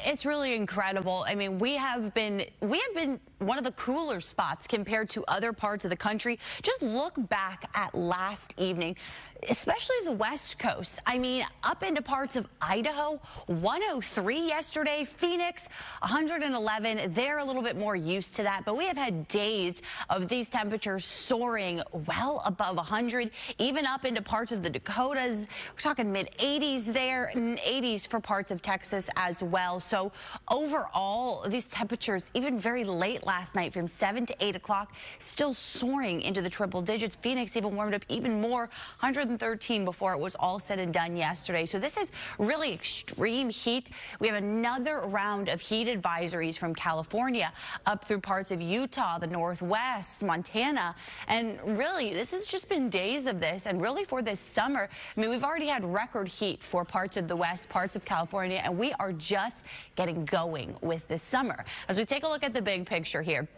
It's really incredible. I mean, we have been one of the cooler spots compared to other parts of the country. Just look back at last evening, especially the West Coast. I mean, up into parts of Idaho, 103 yesterday, Phoenix, 111. They're a little bit more used to that, but we have had days of these temperatures soaring well above 100, even up into parts of the Dakotas. We're talking mid 80s there, and 80s for parts of Texas as well. So overall, these temperatures, even very late last night from 7 to 8 o'clock, still soaring into the triple digits. Phoenix even warmed up even more, 113 before it was all said and done yesterday. So this is really extreme heat. We have another round of heat advisories from California up through parts of Utah, the Northwest, Montana. And really, this has just been days of this. And really for this summer, I mean, we've already had record heat for parts of the West, parts of California, and we are just getting going with this summer. As we take a look at the big picture here,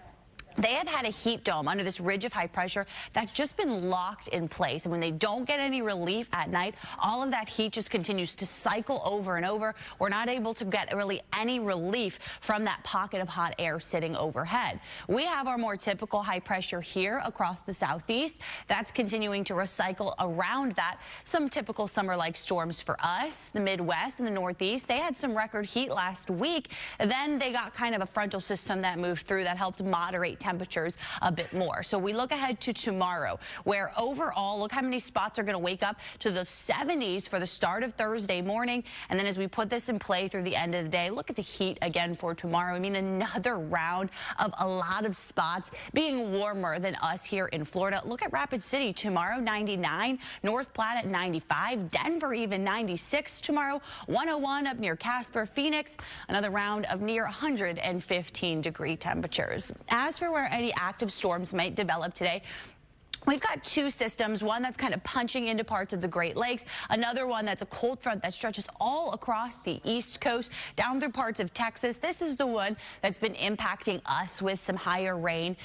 they have had a heat dome under this ridge of high pressure that's just been locked in place. And when they don't get any relief at night, all of that heat just continues to cycle over and over. We're not able to get really any relief from that pocket of hot air sitting overhead. We have our more typical high pressure here across the southeast. That's continuing to recycle around that. Some typical summer-like storms for us, the Midwest and the Northeast. They had some record heat last week. Then they got kind of a frontal system that moved through that helped moderate temperatures a bit more. So we look ahead to tomorrow, where overall, look how many spots are going to wake up to the 70s for the start of Thursday morning. And then as we put this in play through the end of the day, look at the heat again for tomorrow. I mean, another round of a lot of spots being warmer than us here in Florida. Look at Rapid City tomorrow, 99, North Platte at 95, Denver even 96 tomorrow, 101 up near Casper, Phoenix, another round of near 115 degree temperatures. As for where any active storms might develop today, we've got two systems, one that's kind of punching into parts of the Great Lakes, another one that's a cold front that stretches all across the East Coast, down through parts of Texas. This is the one that's been impacting us with some higher rain.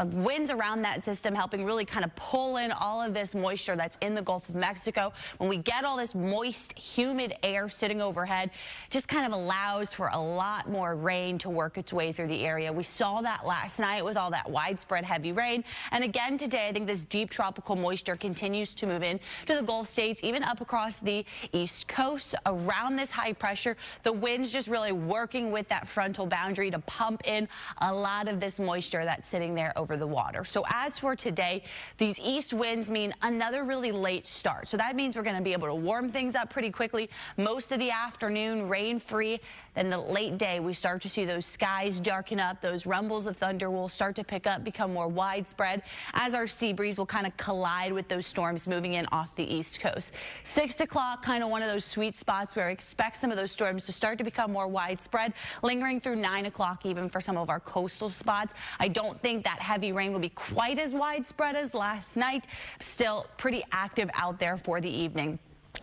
Winds around that system helping really kind of pull in all of this moisture that's in the Gulf of Mexico. When we get all this moist, humid air sitting overhead, just kind of allows for a lot more rain to work its way through the area. We saw that last night with all that widespread heavy rain. And again today, I think this deep tropical moisture continues to move in to the Gulf states, even up across the East Coast around this high pressure. The winds just really working with that frontal boundary to pump in a lot of this moisture that's sitting there over the water. So as for today, these east winds mean another really late start. So that means we're going to be able to warm things up pretty quickly. Most of the afternoon rain free. Then the late day, we start to see those skies darken up. Those rumbles of thunder will start to pick up, become more widespread as our sea breeze will kind of collide with those storms moving in off the East Coast. 6 o'clock, kind of one of those sweet spots where I expect some of those storms to start to become more widespread, lingering through 9 o'clock even for some of our coastal spots. I don't think that heavy rain will be quite as widespread as last night. Still pretty active out there for the evening.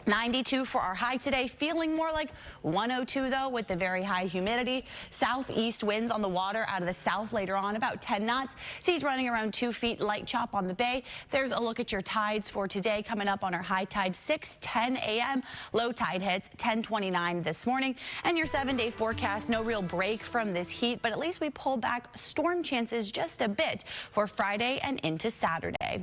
92 for our high today, feeling more like 102 though with the very high humidity. Southeast winds on the water out of the south later on, about 10 knots. Seas running around 2 feet, light chop on the bay. There's a look at your tides for today coming up on our high tide 6:10 a.m. Low tide hits 10:29 this morning. And your 7-day forecast, no real break from this heat, but at least we pull back storm chances just a bit for Friday and into Saturday.